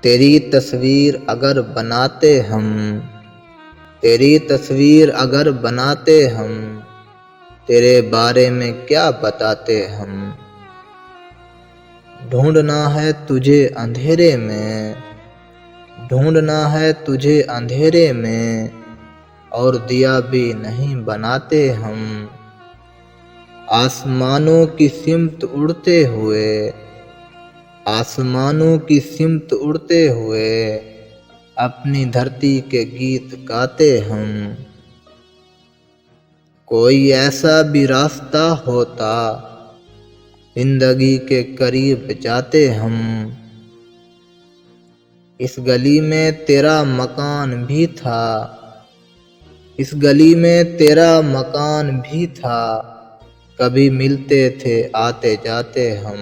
तेरी तस्वीर अगर बनाते हम, तेरी तस्वीर अगर बनाते हम, तेरे बारे में क्या बताते हम। ढूंढना है तुझे अंधेरे में, ढूंढना है तुझे अंधेरे में, और दिया भी नहीं बनाते हम। आसमानों की सिमत उड़ते हुए, आसमानों की सिमत उड़ते हुए, अपनी धरती के गीत गाते हम। कोई ऐसा भी रास्ता होता, जिंदगी के करीब जाते हम। इस गली में तेरा मकान भी था, इस गली में तेरा मकान भी था, कभी मिलते थे आते जाते हम।